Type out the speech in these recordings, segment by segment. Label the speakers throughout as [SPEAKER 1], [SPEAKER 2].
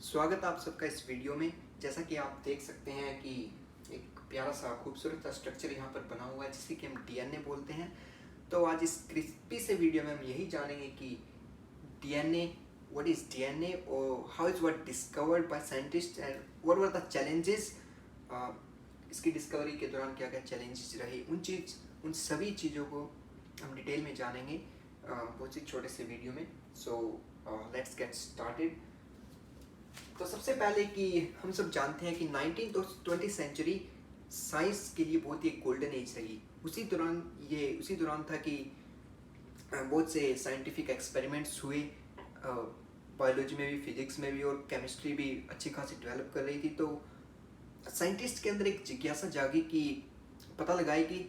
[SPEAKER 1] स्वागत है आप सबका इस वीडियो में। जैसा कि आप देख सकते हैं कि एक प्यारा सा खूबसूरत सा स्ट्रक्चर यहाँ पर बना हुआ है जिसे कि हम डीएनए बोलते हैं। तो आज इस क्रिस्पी से वीडियो में हम यही जानेंगे कि डीएनए, व्हाट इज डीएनए और how is what discovered by scientist and what were the challenges. इसकी डिस्कवरी के दौरान क्या क्या चैलेंजेस रहे, उन सभी चीज़ों को हम डिटेल में जानेंगे बहुत ही छोटे से वीडियो में। So let's get started. तो सबसे पहले कि हम सब जानते हैं कि 19th और 20th सेंचुरी साइंस के लिए बहुत ही गोल्डन एज रही। उसी दौरान था कि बहुत से साइंटिफिक एक्सपेरिमेंट्स हुए, बायोलॉजी में भी, फिजिक्स में भी और केमिस्ट्री भी अच्छी खासी डेवलप कर रही थी। तो साइंटिस्ट के अंदर एक जिज्ञासा जागी कि पता लगाए कि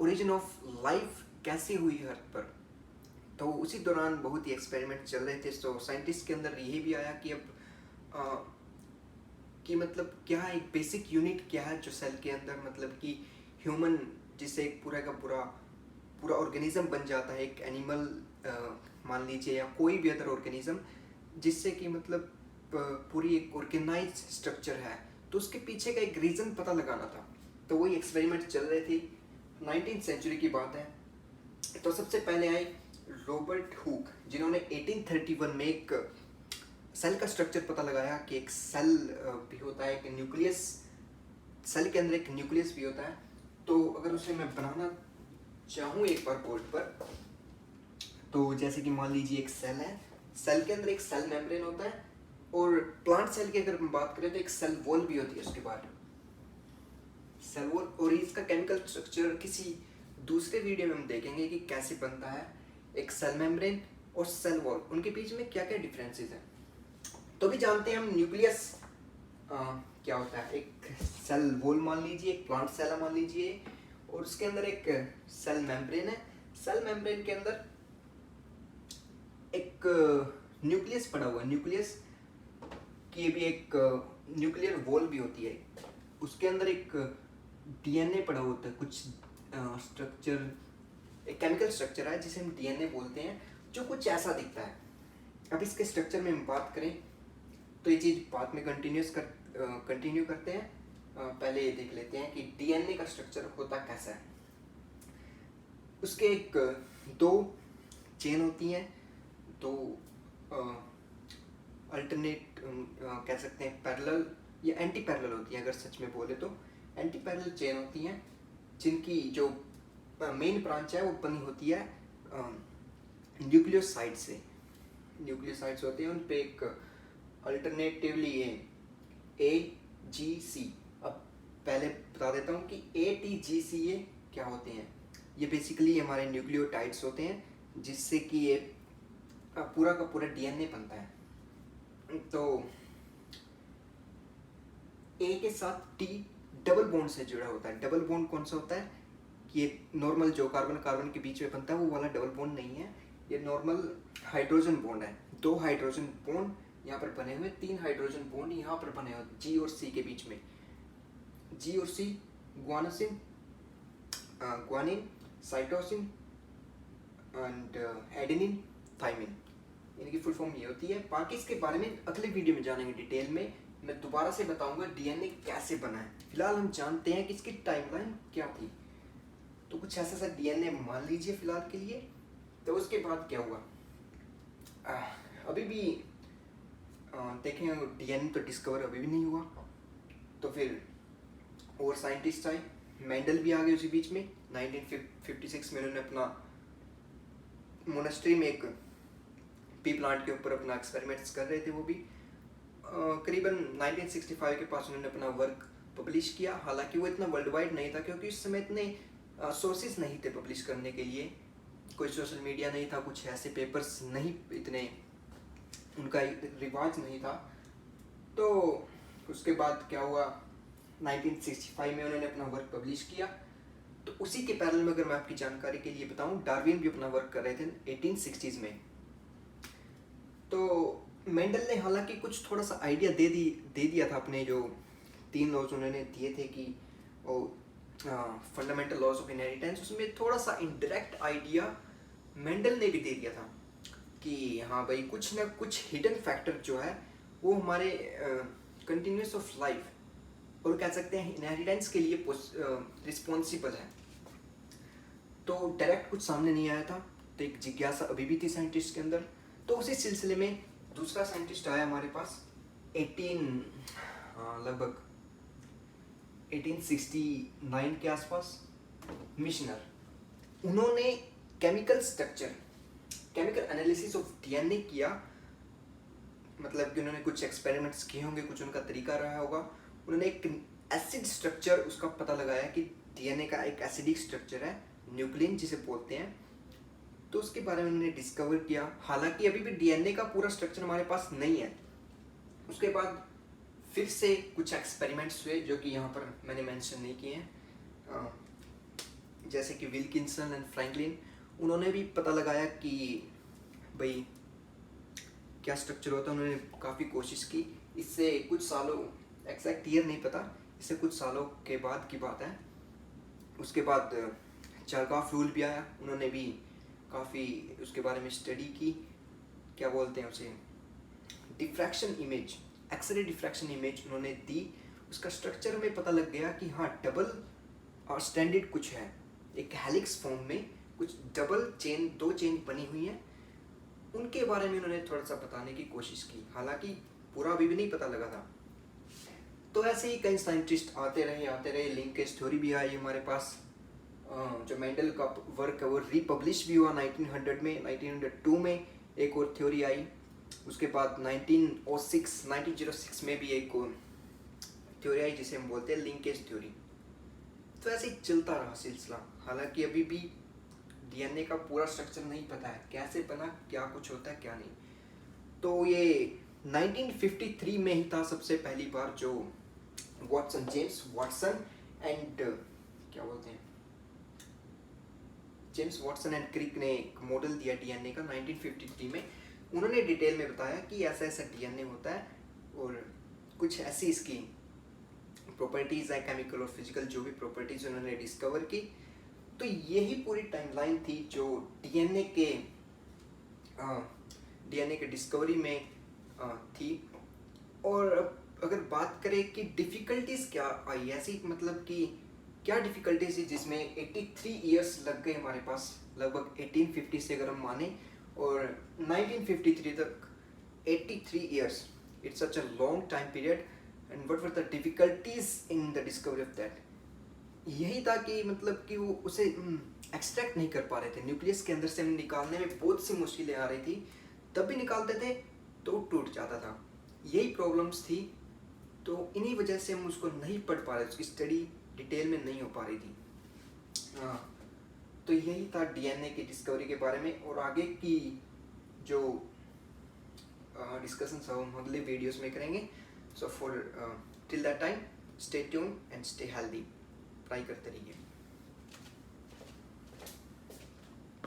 [SPEAKER 1] ओरिजिन ऑफ लाइफ कैसे हुई अर्थ पर। तो उसी दौरान बहुत ही एक्सपेरिमेंट चल रहे थे। तो साइंटिस्ट के अंदर यही भी आया कि अब कि मतलब क्या है, एक बेसिक यूनिट क्या है जो सेल के अंदर, मतलब कि ह्यूमन जिससे एक पूरा का पूरा ऑर्गेनिज्म बन जाता है, एक एनिमल मान लीजिए या कोई भी अदर ऑर्गेनिज्म, जिससे कि मतलब पूरी एक ऑर्गेनाइज स्ट्रक्चर है। तो उसके पीछे का एक रीज़न पता लगाना था। तो वही एक्सपेरिमेंट चल रहे थे। 19th सेंचुरी की बात है। तो सबसे पहले आए रॉबर्ट हुक, जिन्होंने 1831 में एक सेल का स्ट्रक्चर पता लगाया कि एक सेल भी होता है, एक न्यूक्लियस, सेल के अंदर एक न्यूक्लियस भी होता है। तो अगर उसे मैं बनाना चाहूँ एक बार बोर्ड पर, तो जैसे कि मान लीजिए एक सेल है, सेल के अंदर एक सेल मेम्ब्रेन होता है, और प्लांट सेल की अगर हम बात करें तो एक सेल वॉल भी होती है। उसके बाद सेल वॉल, और इसका केमिकल स्ट्रक्चर किसी दूसरे वीडियो में हम देखेंगे कि कैसे बनता है एक सेल मेम्ब्रेन और सेल वॉल, उनके बीच में क्या क्या डिफरेंसेस हैं। तो भी जानते हैं हम न्यूक्लियस क्या होता है। एक सेल वॉल मान लीजिए, एक प्लांट सेल मान लीजिए, और उसके अंदर एक सेल मेम्ब्रेन है। सेल मेम्ब्रेन के अंदर एक न्यूक्लियस पड़ा हुआ है। न्यूक्लियस की भी एक न्यूक्लियर वॉल भी होती है। उसके अंदर एक डीएनए पड़ा होता है, कुछ स्ट्रक्चर, एक केमिकल स्ट्रक्चर है जिसे हम डीएनए बोलते हैं, जो कुछ ऐसा दिखता है। अब इसके स्ट्रक्चर में हम बात करें तो ये चीज़ बाद में कंटिन्यू करते हैं। पहले ये देख लेते हैं कि डीएनए का स्ट्रक्चर होता कैसा है। उसके एक दो चेन होती हैं, दो अल्टरनेट कह सकते हैं, पैरेलल या एंटी पैरेलल होती हैं। अगर सच में बोले तो एंटी पैरेलल चेन होती हैं, जिनकी जो मेन ब्रांच है वो बनी होती है न्यूक्लियोसाइड से। न्यूक्लियोसाइड्स होते हैं, उन पे एक अल्टरनेटिवली AGC। अब पहले बता देता हूँ कि ATGC ये क्या होते हैं। ये बेसिकली हमारे न्यूक्लियोटाइड्स होते हैं, जिससे कि ये पूरा का पूरा डीएनए बनता है। तो A के साथ T डबल बॉन्ड से जुड़ा होता है। डबल बॉन्ड कौन सा होता है कि ये नॉर्मल जो कार्बन के बीच में बनता है वो वाला डबल बॉन्ड नहीं है, ये नॉर्मल हाइड्रोजन बॉन्ड है। दो हाइड्रोजन बॉन्ड यहाँ पर बने हुए, तीन हाइड्रोजन बॉन्ड यहाँ पर बने हुए G और C के बीच में। G और C guanosine, guanine, cytosine and adenine, thymine, इनकी फुल फॉर्म ये होती है। बाकी इसके बारे में अगले वीडियो में जानेंगे डिटेल में। मैं दोबारा से बताऊंगा डीएनए कैसे बना है। फिलहाल हम जानते हैं कि इसकी टाइमलाइन क्या थी। तो कुछ ऐसा सा डीएनए मान लीजिए फिलहाल के लिए। तो उसके बाद क्या हुआ, अभी भी देखें डीएनए तो डिस्कवर अभी भी नहीं हुआ। तो फिर और साइंटिस्ट आए, मेंडल भी आ गए उसी बीच में। 1956 में उन्होंने अपना मोनेस्ट्री में एक पी प्लांट के ऊपर अपना एक्सपेरिमेंट्स कर रहे थे। वो भी करीबन 1965 के पास उन्होंने अपना वर्क पब्लिश किया। हालांकि वो इतना वर्ल्ड वाइड नहीं था, क्योंकि उस समय इतने सोर्सेज नहीं थे पब्लिश करने के लिए। कोई सोशल मीडिया नहीं था, कुछ ऐसे पेपर्स नहीं, इतने उनका रिवाज नहीं था। तो उसके बाद क्या हुआ, 1965 में उन्होंने अपना वर्क पब्लिश किया। तो उसी के पैरेलल में अगर मैं आपकी जानकारी के लिए बताऊं, डार्विन भी अपना वर्क कर रहे थे 1860s में। तो मेंडल ने हालांकि कुछ थोड़ा सा आइडिया दे दिया था अपने जो 3 लॉज उन्होंने दिए थे कि फंडामेंटल लॉज ऑफ इनहेरिटेंस, उसमें थोड़ा सा इनडायरेक्ट आइडिया मेंडल ने भी दे दिया था कि हाँ भाई कुछ ना कुछ हिडन फैक्टर जो है वो हमारे कंटिन्यूस ऑफ लाइफ और कह सकते हैं इनहेरिटेंस के लिए रिस्पॉन्सिबल है। तो डायरेक्ट कुछ सामने नहीं आया था, तो एक जिज्ञासा अभी भी थी साइंटिस्ट के अंदर। तो उसी सिलसिले में दूसरा साइंटिस्ट आया हमारे पास लगभग 1869 के आसपास, मिशनर। उन्होंने chemical structure, chemical analysis of DNA किया, मतलब कि उन्होंने कुछ एक्सपेरिमेंट्स किए होंगे, कुछ उनका तरीका रहा होगा। उन्होंने एक एसिड स्ट्रक्चर उसका पता लगाया कि डीएनए का एक एसिडिक स्ट्रक्चर है, न्यूक्लियन जिसे बोलते हैं। तो उसके बारे में उन्होंने डिस्कवर किया। हालांकि अभी भी डीएनए का पूरा स्ट्रक्चर हमारे पास नहीं है। उसके बाद फिर से कुछ एक्सपेरिमेंट्स हुए जो कि यहाँ पर मैंने मेंशन नहीं किए हैं, जैसे कि विल्किंसन एंड फ्रैंकलिन। उन्होंने भी पता लगाया कि भाई क्या स्ट्रक्चर होता है। उन्होंने काफ़ी कोशिश की। इससे कुछ सालों, एग्जैक्ट ईयर नहीं पता, इससे कुछ सालों के बाद की बात है। उसके बाद चारगाफ रूल भी आया। उन्होंने भी काफ़ी उसके बारे में स्टडी की। क्या बोलते हैं उसे, diffraction image, x-ray diffraction image उन्होंने दी। उसका स्ट्रक्चर में पता लग गया कि हाँ डबल और स्टैंडर्ड कुछ है, एक हेलिक्स फॉर्म में कुछ डबल चेन, 2 चेन बनी हुई है। उनके बारे में उन्होंने थोड़ा सा बताने की कोशिश की, हालांकि पूरा अभी भी नहीं पता लगा था। तो ऐसे ही कई साइंटिस्ट आते रहे। लिंकेज थ्योरी भी आई हमारे पास। जो मेंडल का वर्क है वो रिपब्लिश भी हुआ 1900 में। 1902 में एक और थ्योरी आई। उसके बाद 1906 में भी एक थ्योरी आई जिसे हम बोलते हैं लिंकेज थ्योरी। तो ऐसे ही चलता रहा सिलसिला। हालांकि अभी भी डीएनए का पूरा स्ट्रक्चर नहीं पता है, कैसे बना, क्या कुछ होता है क्या नहीं। तो ये 1953 में ही था सबसे पहली बार जो जेम्स वाटसन एंड क्या बोलते हैं, जेम्स वाटसन एंड क्रिक ने एक मॉडल दिया डीएनए का 1953 में। उन्होंने डिटेल में बताया कि ऐसा ऐसा डीएनए होता है और कुछ ऐसी इसकी प्रॉपर्टीज़ है, केमिकल और फिजिकल जो भी प्रॉपर्टीज़ उन्होंने डिस्कवर की। तो यही पूरी टाइमलाइन थी जो डीएनए के डिस्कवरी में थी। और अगर बात करें कि डिफ़िकल्टीज़ क्या आई, ऐसी मतलब कि क्या डिफ़िकल्टीज थी जिसमें 83 इयर्स लग गए हमारे पास, लगभग 1850 से अगर हम माने और 1953 तक 83 years, it's such a long time period. And what were the difficulties in the discovery of that. यही था कि मतलब कि वो उसे एक्सट्रैक्ट नहीं कर पा रहे थे, न्यूक्लियस के अंदर से हम निकालने में बहुत सी मुश्किलें आ रही थी। तब भी निकालते थे तो टूट जाता था, यही प्रॉब्लम्स थी। तो इन्हीं वजह से हम उसको नहीं पढ़ पा रहे, उसकी स्टडी डिटेल में नहीं हो पा रही थी। हाँ, तो यही था डीएनए की डिस्कवरी के बारे में। और आगे की जो डिस्कशन सब हम अगले वीडियोस में करेंगे। So for till that time stay tune and stay healthy, try करते रहिए।